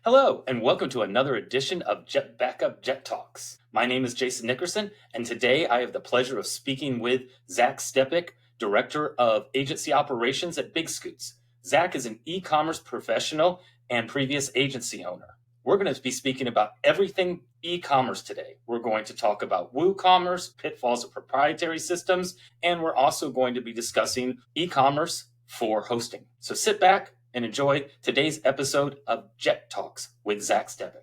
Hello, and welcome to another edition of JetBackup JetTalks. My name is Jason Nickerson, and today I have the pleasure of speaking with Zach Stepek, Director of Agency Operations at Big Scoots. Zach is an e-commerce professional and previous agency owner. We're going to be speaking about everything e-commerce today. We're going to talk about WooCommerce, pitfalls of proprietary systems, and we're also going to be discussing e-commerce for hosting. So sit back and enjoy today's episode of Jet Talks with Zach Stepek.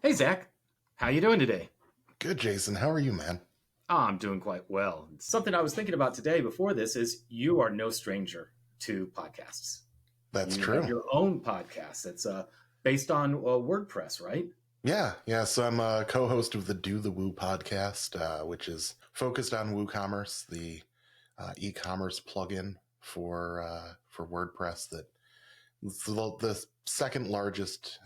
Hey, Zach. How you doing today? Good, Jason. How are you, man? Oh, I'm doing quite well. Something I was thinking about today before this is you are no stranger to podcasts. That's you true. Have your own podcast. It's based on WordPress, right? Yeah. So I'm a co-host of the Do the Woo podcast, which is focused on WooCommerce, the e-commerce plugin for WordPress. That it's the second largest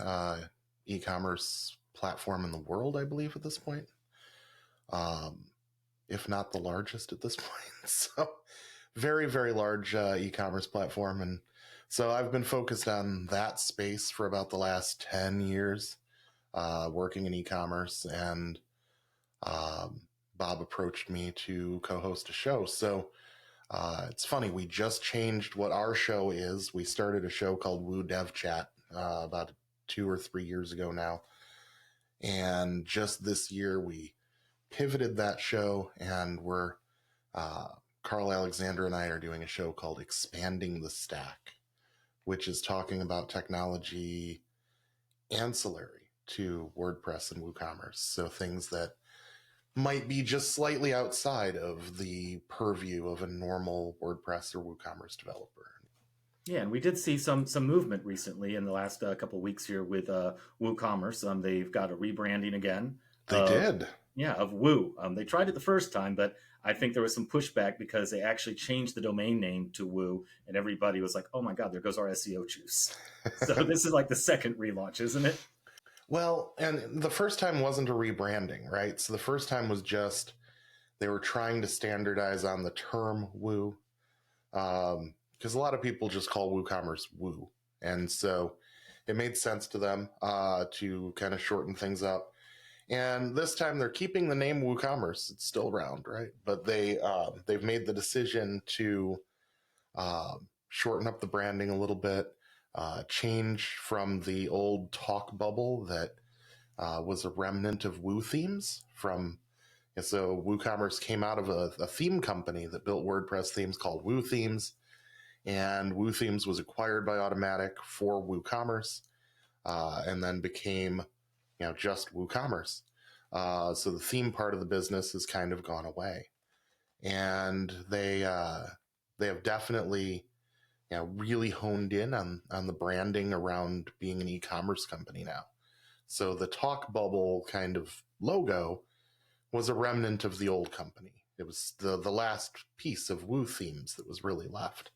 e-commerce platform in the world, I believe, at this point. If not the largest at this point. So very, very large e-commerce platform. And so I've been focused on that space for about the last 10 years. Working in e-commerce, and Bob approached me to co-host a show. So it's funny, we just changed what our show is. We started a show called Woo Dev Chat about 2 or 3 years ago now. And just this year, we pivoted that show, and we're Carl Alexander and I are doing a show called Expanding the Stack, which is talking about technology ancillary to WordPress and WooCommerce. So things that might be just slightly outside of the purview of a normal WordPress or WooCommerce developer. Yeah, and we did see some movement recently in the last couple of weeks here with WooCommerce. They've got a rebranding again. They did. Yeah, of Woo. They tried it the first time, but I think there was some pushback because they actually changed the domain name to Woo, and everybody was like, oh my God, there goes our SEO juice. So this is like the second relaunch, isn't it? Well, and the first time wasn't a rebranding, right? So the first time was just they were trying to standardize on the term Woo, because a lot of people just call WooCommerce Woo. And so it made sense to them to kind of shorten things up. And this time they're keeping the name WooCommerce. It's still around, right? But they've made the decision to shorten up the branding a little bit. Change from the old talk bubble that was a remnant of Woo themes so WooCommerce came out of a theme company that built WordPress themes called Woo Themes, and Woo Themes was acquired by Automatic for WooCommerce, and then became just WooCommerce. So the theme part of the business has kind of gone away, and they have definitely really honed in on the branding around being an e-commerce company now. So the talk bubble kind of logo was a remnant of the old company. It was the last piece of Woo Themes that was really left.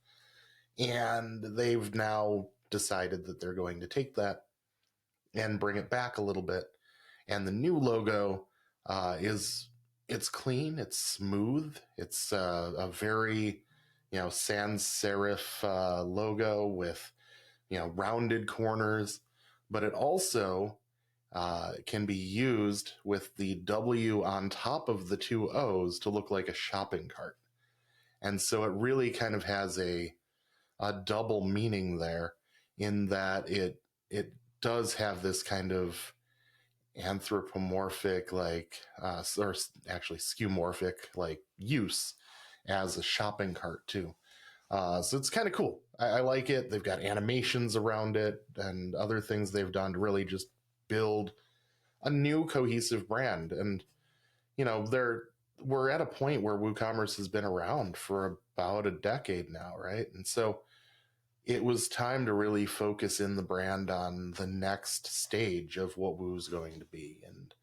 And they've now decided that they're going to take that and bring it back a little bit. And the new logo it's clean, it's smooth, it's a very sans serif logo with rounded corners, but it also can be used with the W on top of the two O's to look like a shopping cart. And so it really kind of has a double meaning there, in that it does have this kind of anthropomorphic, like or actually skeuomorphic, like use as a shopping cart too. So it's kind of cool. I like it. They've got animations around it and other things they've done to really just build a new cohesive brand. And we're at a point where WooCommerce has been around for about a decade now, right? And so it was time to really focus in the brand on the next stage of what Woo's going to be. And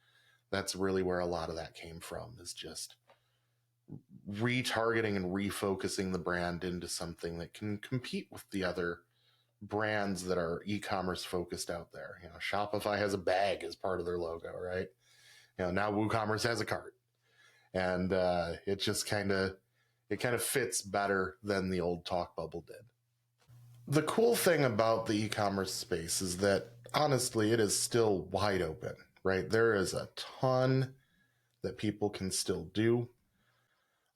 that's really where a lot of that came from, is just retargeting and refocusing the brand into something that can compete with the other brands that are e-commerce focused out there. Shopify has a bag as part of their logo, right? Now WooCommerce has a cart. And it just kind of it kind of fits better than the old talk bubble did. The cool thing about the e-commerce space is that honestly, it is still wide open, right? There is a ton that people can still do.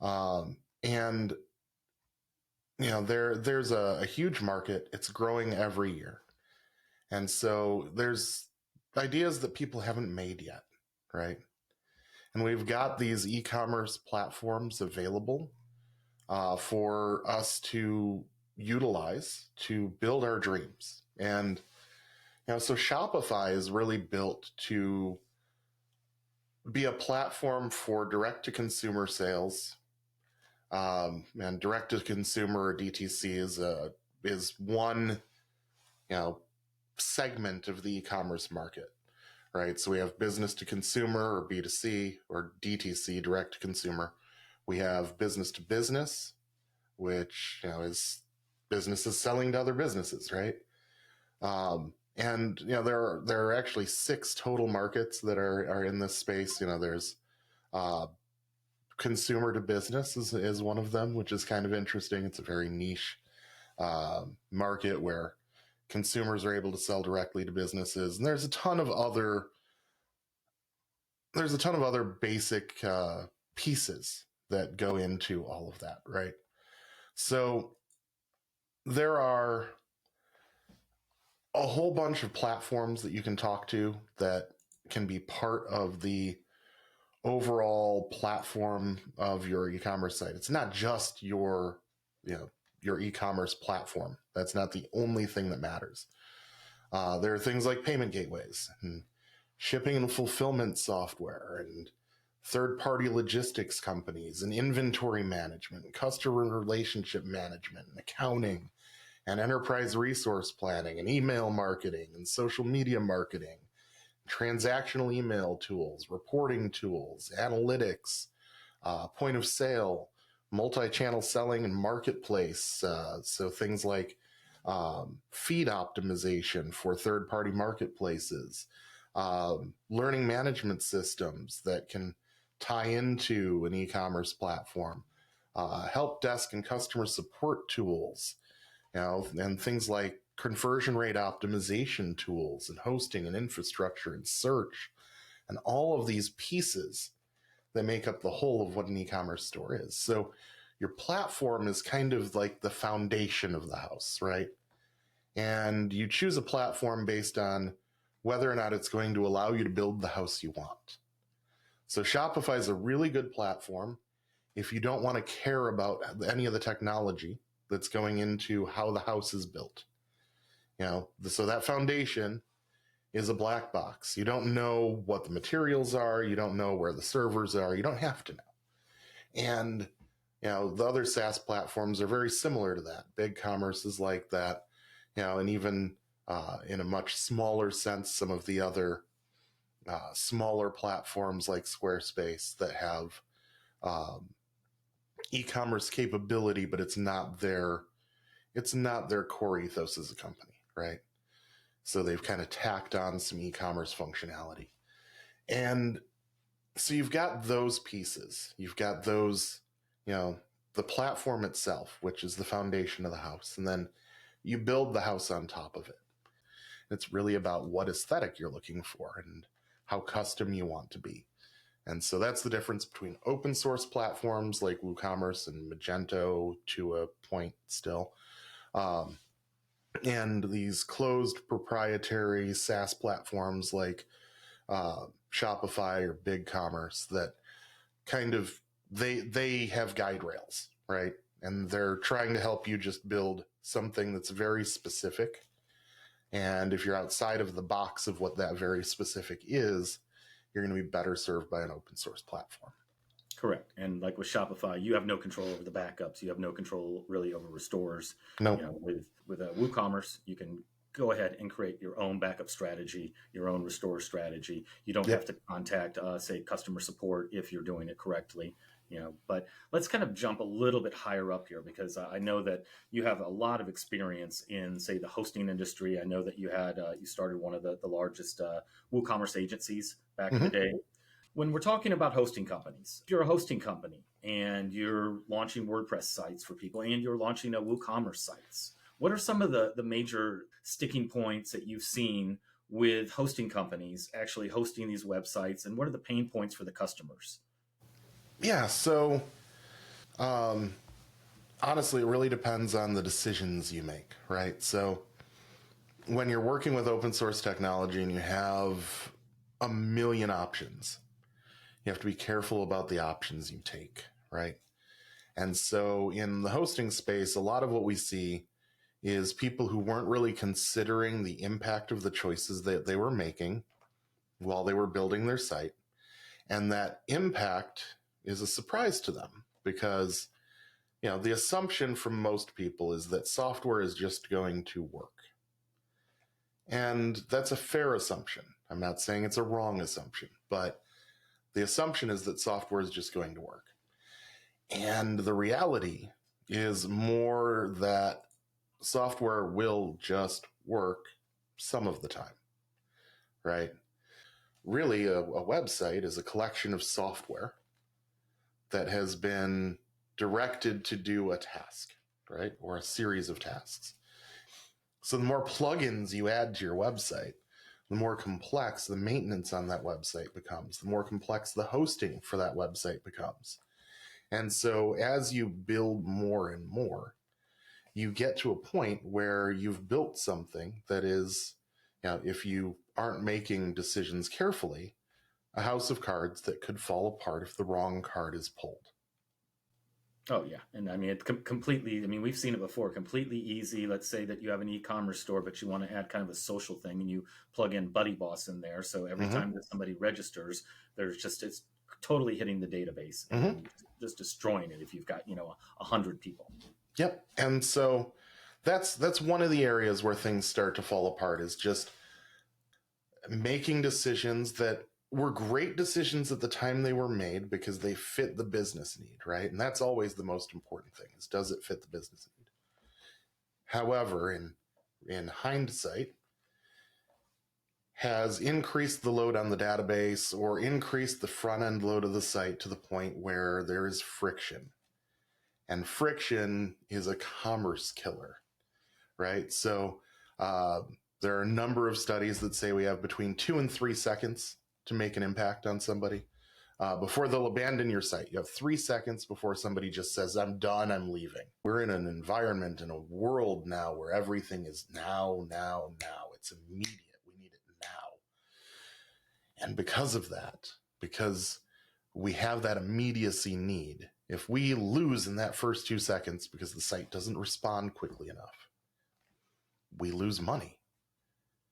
And there's a huge market. It's growing every year. And so there's ideas that people haven't made yet, right? And we've got these e-commerce platforms available for us to utilize to build our dreams. And so Shopify is really built to be a platform for direct-to-consumer sales. And direct-to-consumer or DTC is one segment of the e-commerce market, right? So we have business to consumer or B2C or DTC, direct to consumer. We have business to business, which is businesses selling to other businesses, right? And there are actually 6 total markets that are in this space. There's consumer to business is one of them, which is kind of interesting. It's a very niche market where consumers are able to sell directly to businesses, and there's a ton of other basic pieces that go into all of that, right? So there are a whole bunch of platforms that you can talk to that can be part of the overall platform of your e-commerce site. It's not just your e-commerce platform. That's not the only thing that matters. There are things like payment gateways and shipping and fulfillment software and third-party logistics companies and inventory management, customer relationship management, and accounting, and enterprise resource planning, and email marketing, and social media marketing, transactional email tools, reporting tools, analytics, point of sale, multi-channel selling and marketplace. So things like feed optimization for third-party marketplaces, learning management systems that can tie into an e-commerce platform, help desk and customer support tools, and things like conversion rate optimization tools and hosting and infrastructure and search, and all of these pieces that make up the whole of what an e-commerce store is. So your platform is kind of like the foundation of the house, right? And you choose a platform based on whether or not it's going to allow you to build the house you want. So Shopify is a really good platform if you don't want to care about any of the technology that's going into how the house is built. So that foundation is a black box. You don't know what the materials are. You don't know where the servers are. You don't have to know. And, the other SaaS platforms are very similar to that. BigCommerce is like that, and even in a much smaller sense, some of the other smaller platforms like Squarespace that have e-commerce capability, but it's not their core ethos as a company, right? So they've kind of tacked on some e-commerce functionality. And so you've got those pieces. You've got those, the platform itself, which is the foundation of the house. And then you build the house on top of it. It's really about what aesthetic you're looking for and how custom you want to be. And so that's the difference between open source platforms like WooCommerce and Magento to a point still, and these closed proprietary SaaS platforms like Shopify or BigCommerce that kind of, they have guide rails, right? And they're trying to help you just build something that's very specific. And if you're outside of the box of what that very specific is, you're going to be better served by an open source platform. Correct. And like with Shopify, you have no control over the backups. You have no control really over restores. No. With WooCommerce, you can go ahead and create your own backup strategy, your own restore strategy. You don't have to contact, say, customer support if you're doing it correctly. But let's kind of jump a little bit higher up here, because I know that you have a lot of experience in, say, the hosting industry. I know that you started one of the largest WooCommerce agencies back in the day. When we're talking about hosting companies, if you're a hosting company and you're launching WordPress sites for people, and you're launching a WooCommerce sites. What are some of the major sticking points that you've seen with hosting companies actually hosting these websites, and what are the pain points for the customers? Yeah, so honestly, it really depends on the decisions you make, right? So when you're working with open source technology and you have a million options, you have to be careful about the options you take, right? And so in the hosting space, a lot of what we see is people who weren't really considering the impact of the choices that they were making while they were building their site. And that impact is a surprise to them because, the assumption from most people is that software is just going to work. And that's a fair assumption. I'm not saying it's a wrong assumption, but the assumption is that software is just going to work. And the reality is more that software will just work some of the time, right? Really, a website is a collection of software that has been directed to do a task, right? Or a series of tasks. So the more plugins you add to your website, the more complex the maintenance on that website becomes, the more complex the hosting for that website becomes. And so as you build more and more, you get to a point where you've built something that is, if you aren't making decisions carefully, a house of cards that could fall apart if the wrong card is pulled. Oh yeah, and I mean, it's completely. I mean, we've seen it before. Completely easy. Let's say that you have an e-commerce store, but you want to add kind of a social thing, and you plug in Buddy Boss in there. So every time that somebody registers, it's totally hitting the database and just destroying it. If you've got 100 people. Yep, and so that's one of the areas where things start to fall apart. Is just making decisions that were great decisions at the time they were made because they fit the business need, right? And that's always the most important thing is, does it fit the business need? However, in hindsight, has increased the load on the database or increased the front end load of the site to the point where there is friction. And friction is a commerce killer, right? So there are a number of studies that say we have between 2 and 3 seconds to make an impact on somebody. Before they'll abandon your site, you have 3 seconds before somebody just says, I'm done, I'm leaving. We're in an environment, in a world now where everything is now. It's immediate. We need it now. And because of that, because we have that immediacy need, if we lose in that first 2 seconds because the site doesn't respond quickly enough, we lose money.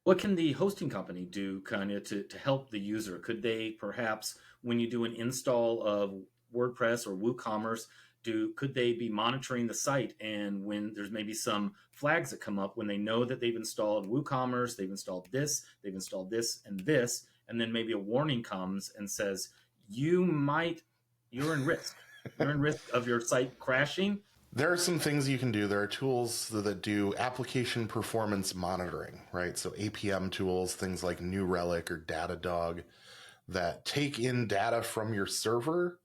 What can the hosting company do kind of to help the user? Could they perhaps, when you do an install of WordPress or WooCommerce, could they be monitoring the site, and when there's maybe some flags that come up when they know that they've installed WooCommerce, they've installed this and this, and then maybe a warning comes and says, you're in risk. You're in risk of your site crashing. There are some things you can do. There are tools that do application performance monitoring, right? So APM tools, things like New Relic or Datadog, that take in data from your server.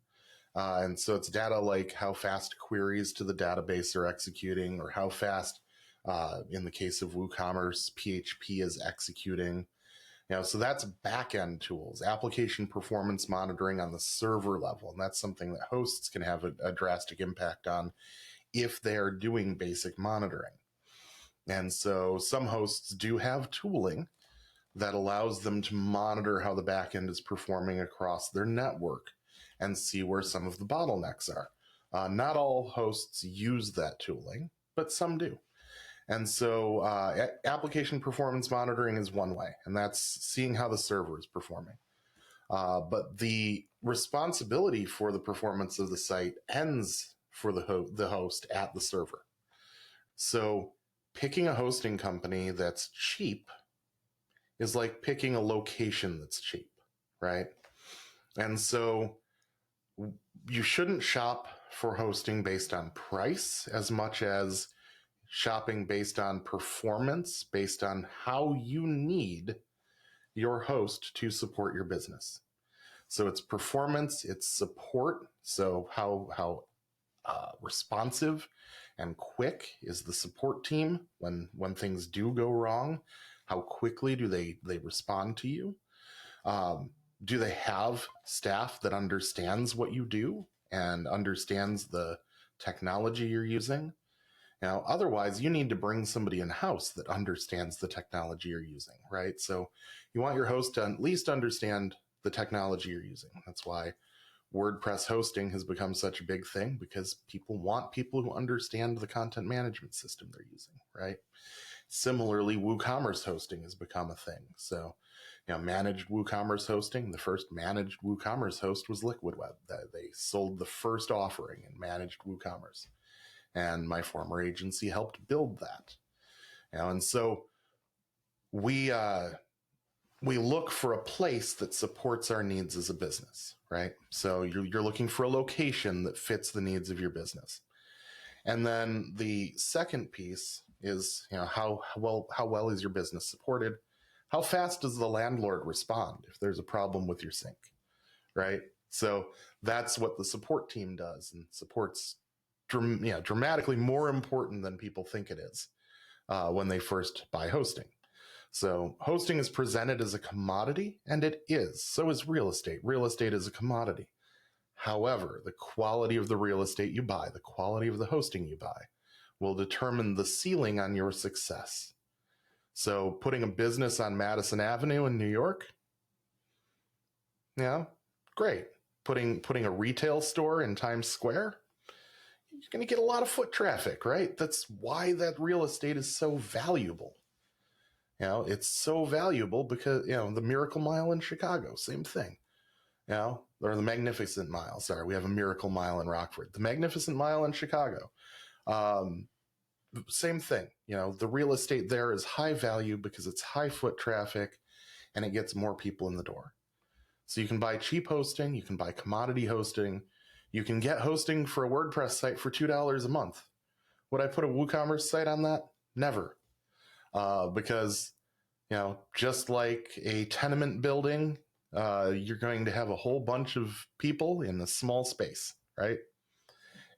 And so it's data like how fast queries to the database are executing, or how fast, in the case of WooCommerce, PHP is executing. So that's back-end tools, application performance monitoring on the server level. And that's something that hosts can have a drastic impact on if they're doing basic monitoring. And so some hosts do have tooling that allows them to monitor how the backend is performing across their network and see where some of the bottlenecks are. Not all hosts use that tooling, but some do. And so application performance monitoring is one way, and that's seeing how the server is performing. But the responsibility for the performance of the site ends for the host at the server. So picking a hosting company that's cheap is like picking a location that's cheap, right? And so you shouldn't shop for hosting based on price as much as shopping based on performance, based on how you need your host to support your business. So it's performance, it's support. So how responsive and quick is the support team when things do go wrong? How quickly do they respond to you? Do they have staff that understands what you do and understands the technology you're using? Now, otherwise, you need to bring somebody in-house that understands the technology you're using, right? So you want your host to at least understand the technology you're using. That's why WordPress hosting has become such a big thing, because people want people who understand the content management system they're using, right? Similarly, WooCommerce hosting has become a thing. So, managed WooCommerce hosting, the first managed WooCommerce host was Liquid Web. They sold the first offering in managed WooCommerce. And my former agency helped build that. And so we look for a place that supports our needs as a business, right? So you're looking for a location that fits the needs of your business. And then the second piece is, how well is your business supported? How fast does the landlord respond if there's a problem with your sink, right? So that's what the support team does, and support's dramatically more important than people think it is when they first buy hosting. So hosting is presented as a commodity, and it is. So is real estate. Real estate is a commodity. However, the quality of the real estate you buy, the quality of the hosting you buy, will determine the ceiling on your success. So putting a business on Madison Avenue in New York, great. Putting a retail store in Times Square, you're going to get a lot of foot traffic, right? That's why that real estate is so valuable. It's so valuable because, the Miracle Mile in Chicago, same thing. Or the Magnificent Mile. Sorry, we have a Miracle Mile in Rockford. The Magnificent Mile in Chicago. Same thing. The real estate there is high value because it's high foot traffic and it gets more people in the door. So you can buy cheap hosting, you can buy commodity hosting, you can get hosting for a WordPress site for $2 a month. Would I put a WooCommerce site on that? Never. Because, just like a tenement building, you're going to have a whole bunch of people in a small space, right?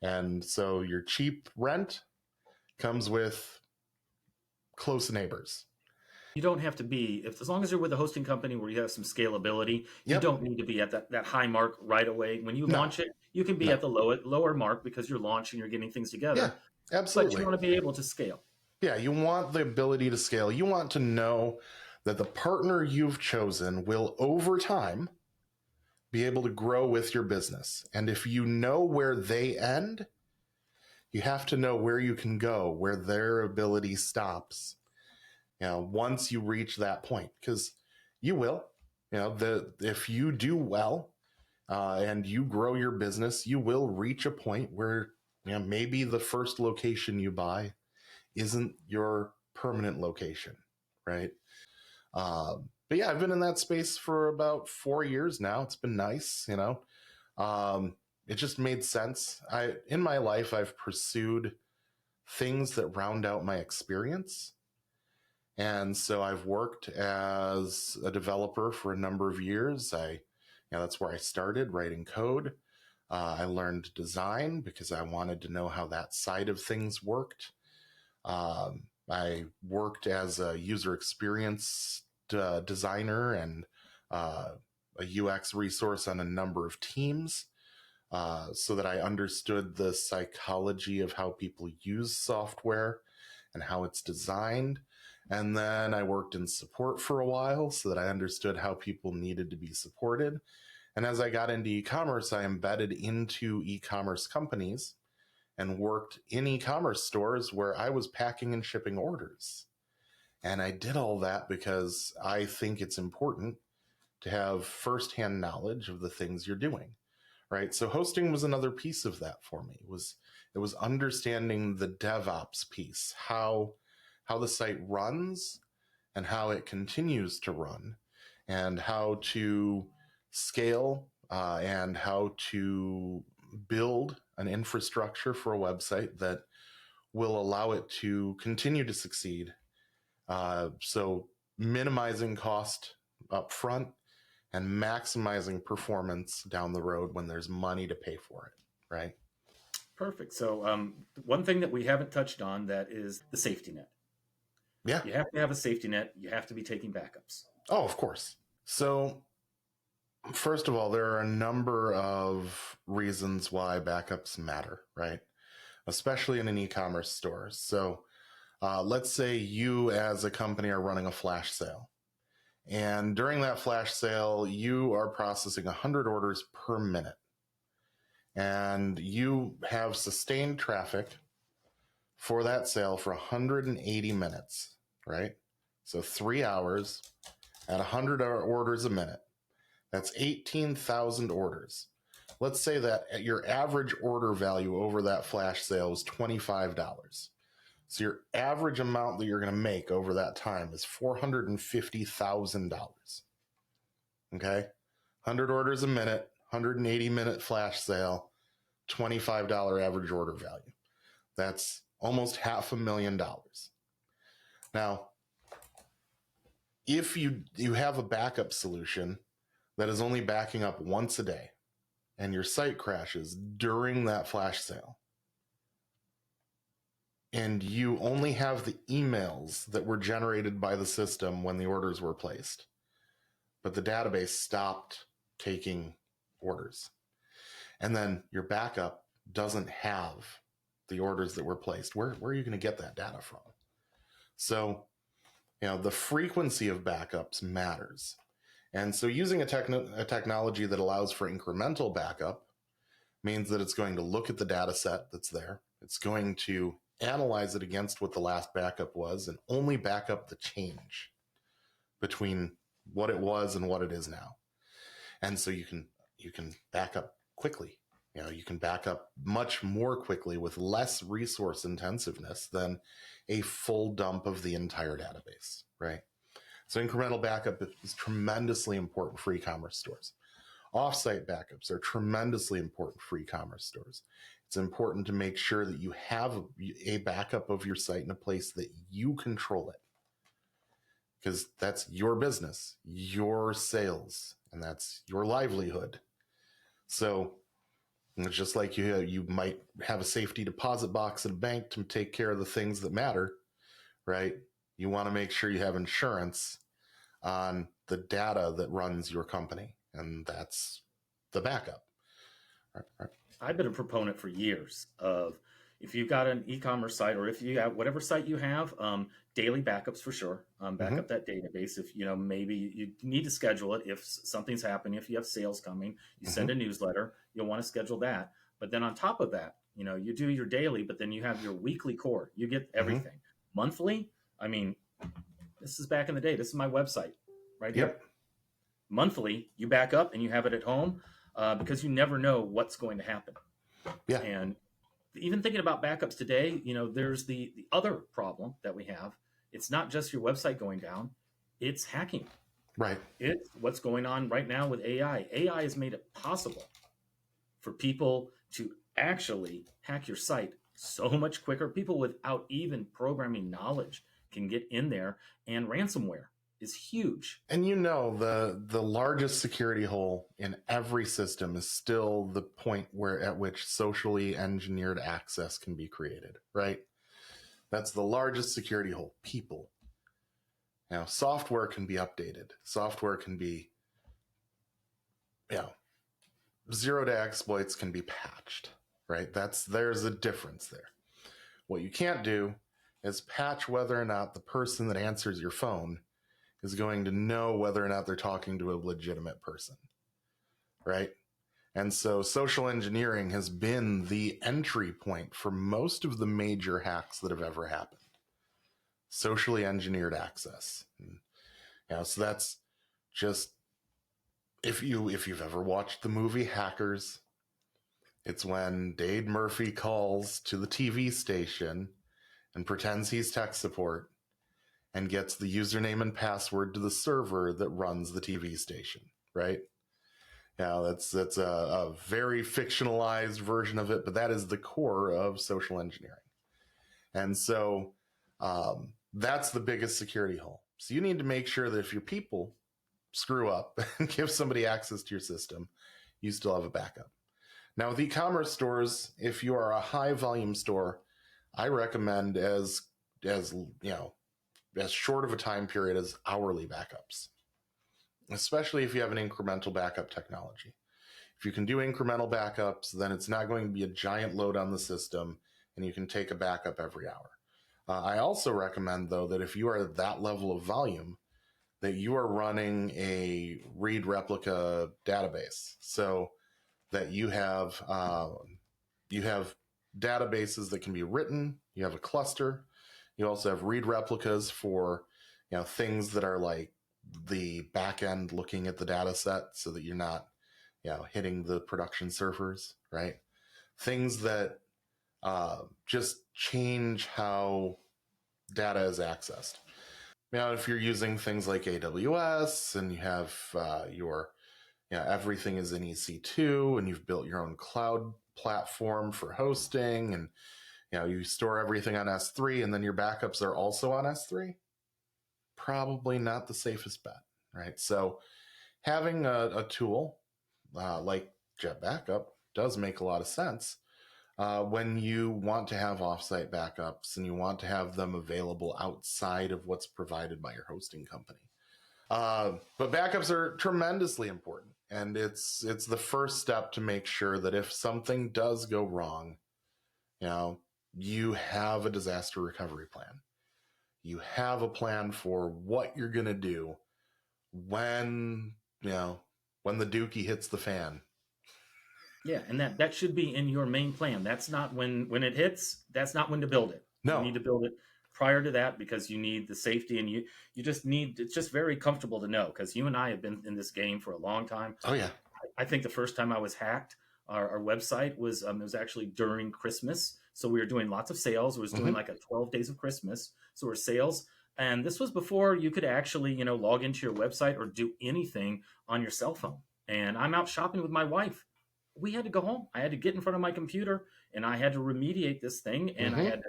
And so your cheap rent comes with close neighbors. You don't have to be, as long as you're with a hosting company where you have some scalability, you don't need to be at that high mark right away. When you launch it, you can be at the lower mark because you're launching, you're getting things together. Yeah, absolutely. But you want to be able to scale. Yeah, you want the ability to scale. You want to know that the partner you've chosen will, over time, be able to grow with your business. And if you know where they end, you have to know where you can go, where their ability stops. Once you reach that point, because you will, if you do well and you grow your business, you will reach a point where, maybe the first location you buy isn't your permanent location, right? But yeah, I've been in that space for about 4 years now. It's been nice, it just made sense. In my life, I've pursued things that round out my experience. And so I've worked as a developer for a number of years. That's where I started writing code. I learned design because I wanted to know how that side of things worked. I worked as a user experience designer and a UX resource on a number of teams so that I understood the psychology of how people use software and how it's designed. And then I worked in support for a while so that I understood how people needed to be supported. And as I got into e-commerce, I embedded into e-commerce companies and worked in e-commerce stores where I was packing and shipping orders. And I did all that because I think it's important to have firsthand knowledge of the things you're doing, right? So hosting was another piece of that for me. It was understanding the DevOps piece, how the site runs and how it continues to run, and how to scale and how to build an infrastructure for a website that will allow it to continue to succeed. So minimizing cost up front and maximizing performance down the road when there's money to pay for it, right? Perfect. So one thing that we haven't touched on that is the safety net. Yeah. You have to have a safety net. You have to be taking backups. Oh, of course. So first of all, there are a number of reasons why backups matter, right? Especially in an e-commerce store. So let's say you as a company are running a flash sale. And during that flash sale, you are processing 100 orders per minute. And you have sustained traffic for that sale for 180 minutes, right? So 3 hours at 100 orders a minute. That's 18,000 orders. Let's say that your average order value over that flash sale is $25. So your average amount that you're going to make over that time is $450,000. Okay? 100 orders a minute, 180-minute flash sale, $25 average order value. That's almost $500,000. Now, if you have a backup solution that is only backing up once a day and your site crashes during that flash sale, and you only have the emails that were generated by the system when the orders were placed, but the database stopped taking orders, and then your backup doesn't have the orders that were placed, where are you going to get that data from? So, the frequency of backups matters. And so using a technology that allows for incremental backup means that it's going to look at the data set that's there. It's going to analyze it against what the last backup was and only back up the change between what it was and what it is now. And so you can back up quickly. You can back up much more quickly with less resource intensiveness than a full dump of the entire database, right? So incremental backup is tremendously important for e-commerce stores. Offsite backups are tremendously important for e-commerce stores. It's important to make sure that you have a backup of your site in a place that you control it, because that's your business, your sales, and that's your livelihood. So it's just like you might have a safety deposit box at a bank to take care of the things that matter, right? You want to make sure you have insurance on the data that runs your company, and that's the backup. Right. I've been a proponent for years of, if you've got an e-commerce site, or if you have whatever site you have, daily backups for sure. Back up that database. If maybe you need to schedule it. If something's happening, if you have sales coming, you send a newsletter. You'll want to schedule that. But then on top of that, you do your daily, but then you have your weekly core. You get everything. Monthly. I mean, this is back in the day. This is my website right here. Monthly, you back up and you have it at home, because you never know what's going to happen. Yeah. And even thinking about backups today, there's the other problem that we have. It's not just your website going down, it's hacking. Right. It's what's going on right now with AI. AI has made it possible for people to actually hack your site so much quicker. People without even programming knowledge can get in there, and ransomware is huge. And the largest security hole in every system is still the point at which socially engineered access can be created, right? That's the largest security hole, people. Now, software can be updated. Software can be, zero-day exploits can be patched, right? There's a difference there. What you can't do is patch whether or not the person that answers your phone is going to know whether or not they're talking to a legitimate person, right? And so social engineering has been the entry point for most of the major hacks that have ever happened. Socially engineered access. So that's just, if you've ever watched the movie Hackers, it's when Dade Murphy calls to the TV station and pretends he's tech support and gets the username and password to the server that runs the TV station, right? That's a very fictionalized version of it, but that is the core of social engineering. And so that's the biggest security hole. So you need to make sure that if your people screw up and give somebody access to your system, you still have a backup. Now, with e-commerce stores, if you are a high volume store, I recommend as short of a time period as hourly backups, especially if you have an incremental backup technology. If you can do incremental backups, then it's not going to be a giant load on the system, and you can take a backup every hour. I also recommend, though, that if you are at that level of volume, that you are running a read replica database, so that you have databases that can be written. You have a cluster. You also have read replicas for things that are like the back end looking at the data set, so that you're not hitting the production servers, right? Things that just change how data is accessed. Now, if you're using things like AWS and you have everything is in EC2 and you've built your own cloud platform for hosting, and you store everything on S3 and then your backups are also on S3, probably not the safest bet, right? So having a tool like JetBackup does make a lot of sense when you want to have offsite backups and you want to have them available outside of what's provided by your hosting company. But backups are tremendously important, and it's the first step to make sure that if something does go wrong, you have a disaster recovery plan. You have a plan for what you're going to do when the dookie hits the fan. Yeah, and that should be in your main plan. That's not when it hits, that's not when to build it. No. You need to build it prior to that, because you need the safety, and you just need, it's just very comfortable to know, because you and I have been in this game for a long time. Oh yeah. I think the first time I was hacked, our website was it was actually during Christmas. So we were doing lots of sales. It was doing like a 12 days of Christmas. So we're sales. And this was before you could actually, log into your website or do anything on your cell phone. And I'm out shopping with my wife. We had to go home. I had to get in front of my computer and I had to remediate this thing. And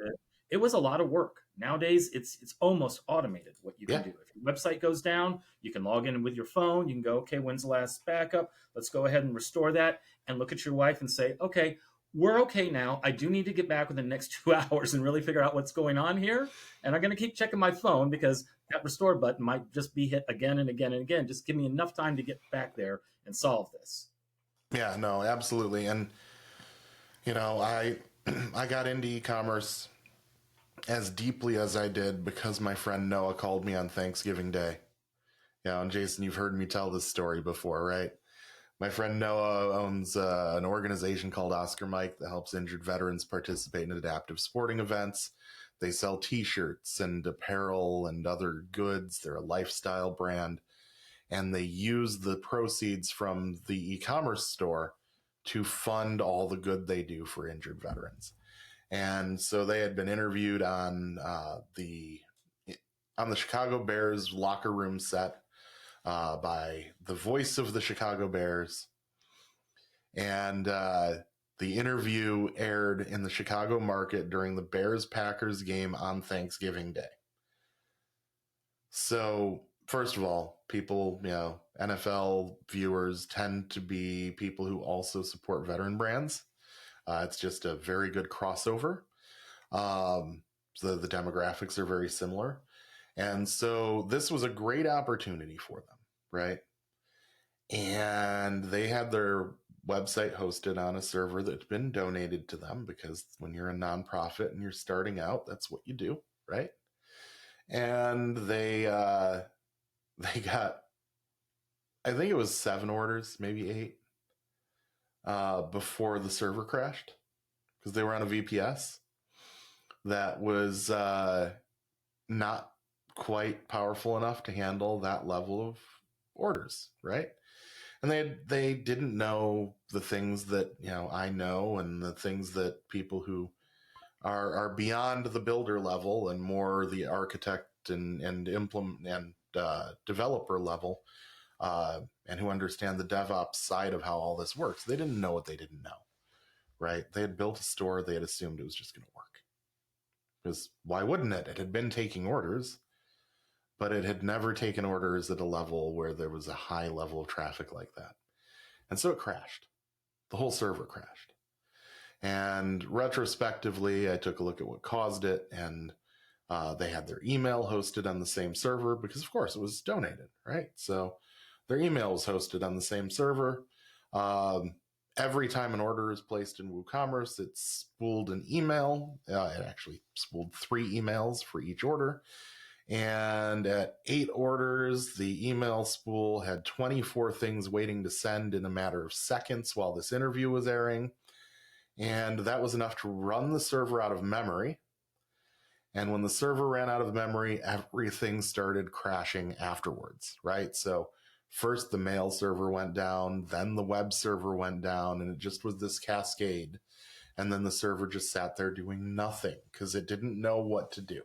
it was a lot of work. Nowadays, it's almost automated what you can do. If your website goes down, you can log in with your phone. You can go, okay, when's the last backup? Let's go ahead and restore that and look at your wife and say, okay, we're okay now. I do need to get back within the next 2 hours and really figure out what's going on here. And I'm going to keep checking my phone, because that restore button might just be hit again and again and again. Just give me enough time to get back there and solve this. Yeah, no, absolutely. And, I got into e-commerce as deeply as I did because my friend Noah called me on Thanksgiving Day. And Jason, you've heard me tell this story before, right? My friend Noah owns an organization called Oscar Mike that helps injured veterans participate in adaptive sporting events. They sell t-shirts and apparel and other goods. They're a lifestyle brand. And they use the proceeds from the e-commerce store to fund all the good they do for injured veterans. And so they had been interviewed on the Chicago Bears locker room set by the voice of the Chicago Bears. And the interview aired in the Chicago market during the Bears-Packers game on Thanksgiving Day. So, first of all, people, NFL viewers tend to be people who also support veteran brands. It's just a very good crossover. So the demographics are very similar. And so this was a great opportunity for them, right? And they had their website hosted on a server that's been donated to them, because when you're a nonprofit and you're starting out, that's what you do, right? And they got, I think it was 7 orders, maybe 8, before the server crashed, because they were on a VPS that was not quite powerful enough to handle that level of orders, right? And they didn't know the things that I know, and the things that people who are beyond the builder level and more the architect and implement and developer level, and who understand the DevOps side of how all this works. They didn't know what they didn't know, right? They had built a store. They had assumed it was just going to work. Because why wouldn't it? It had been taking orders. but it had never taken orders at a level where there was a high level of traffic like that. And so it crashed. The whole server crashed. And retrospectively, I took a look at what caused it, and they had their email hosted on the same server because, of course, it was donated, right? So their email was hosted on the same server. Every time an order is placed in WooCommerce, it spooled an email. It actually spooled 3 emails for each order. And at 8 orders, the email spool had 24 things waiting to send in a matter of seconds while this interview was airing. And that was enough to run the server out of memory. And when the server ran out of memory, everything started crashing afterwards, right? So first the mail server went down, then the web server went down, and it just was this cascade. And then the server just sat there doing nothing because it didn't know what to do.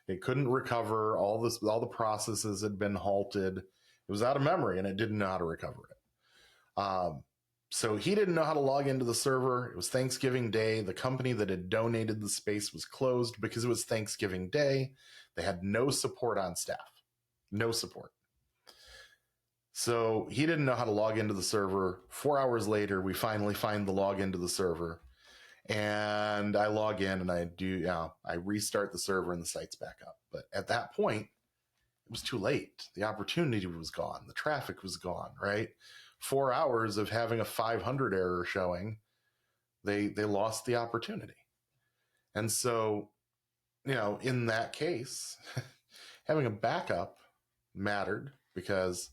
It couldn't recover. All the processes had been halted. It was out of memory, and it didn't know how to recover it. So he didn't know how to log into the server. It was Thanksgiving Day. The company that had donated the space was closed because it was Thanksgiving Day. They had no support on staff. No support. So he didn't know how to log into the server. 4 hours later, we finally find the login to the server. And I log in and I restart the server and the site's back up. But at that point, it was too late. The opportunity was gone. The traffic was gone, right? 4 hours of having a 500 error showing, they lost the opportunity. And so, in that case, having a backup mattered because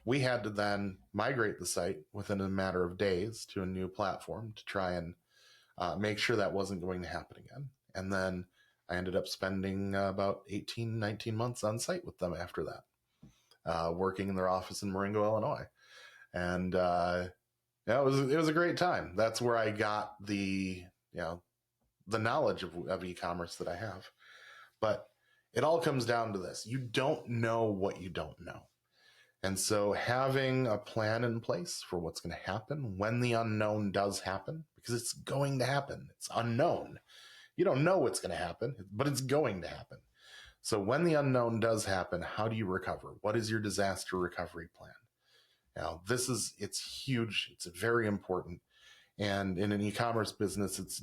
we had to then migrate the site within a matter of days to a new platform to try and make sure that wasn't going to happen again. And then I ended up spending about 18, 19 months on site with them after that, working in their office in Marengo, Illinois. And it was a great time. That's where I got the knowledge of e-commerce that I have. But it all comes down to this. You don't know what you don't know. And so having a plan in place for what's going to happen when the unknown does happen, because it's going to happen. It's unknown. You don't know what's going to happen, but it's going to happen. So when the unknown does happen, how do you recover? What is your disaster recovery plan? Now, it's huge. It's very important. And in an e-commerce business, it's,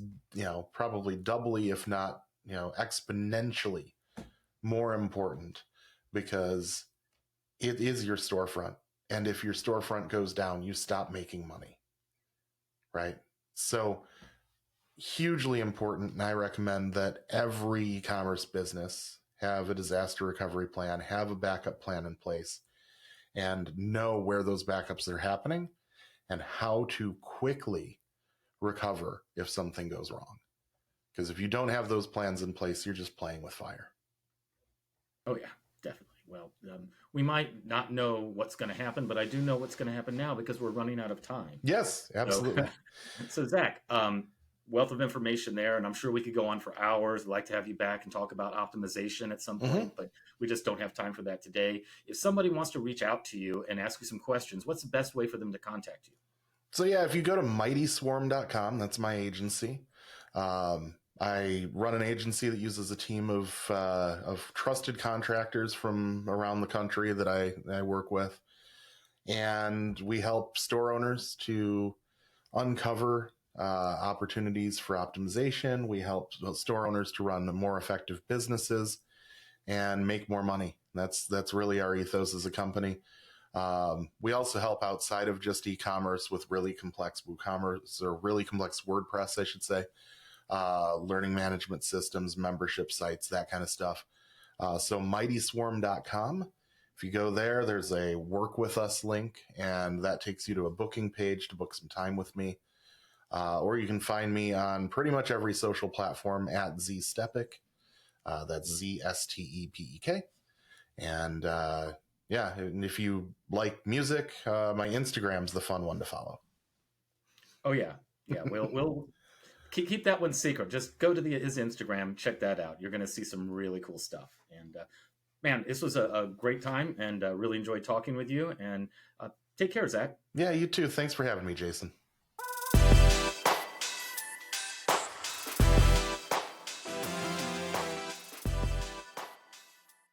probably doubly, if not, exponentially more important because it is your storefront. And if your storefront goes down, you stop making money, right? So hugely important. And I recommend that every e-commerce business have a disaster recovery plan, have a backup plan in place, and know where those backups are happening and how to quickly recover if something goes wrong. Because if you don't have those plans in place, you're just playing with fire. Oh, yeah, definitely. Well, we might not know what's going to happen, but I do know what's going to happen now because we're running out of time. Yes, absolutely. So Zach, wealth of information there, and I'm sure we could go on for hours. I'd like to have you back and talk about optimization at some point, but we just don't have time for that today. If somebody wants to reach out to you and ask you some questions, what's the best way for them to contact you? So yeah, if you go to mightyswarm.com, that's my agency. I run an agency that uses a team of trusted contractors from around the country that I work with. And we help store owners to uncover opportunities for optimization. We help store owners to run more effective businesses and make more money. That's really our ethos as a company. We also help outside of just e-commerce with really complex WooCommerce, or really complex WordPress, I should say, learning management systems, membership sites, that kind of stuff. So mightyswarm.com. If you go there, there's a work with us link, and that takes you to a booking page to book some time with me. Or you can find me on pretty much every social platform at Stepek. That's ZSTEPEK. And and if you like music, my Instagram's the fun one to follow. Oh yeah, we'll keep that one secret. Just go to his Instagram, check that out. You're going to see some really cool stuff. And man, this was a great time, and really enjoyed talking with you. And take care, Zach. Yeah, you too. Thanks for having me, Jason.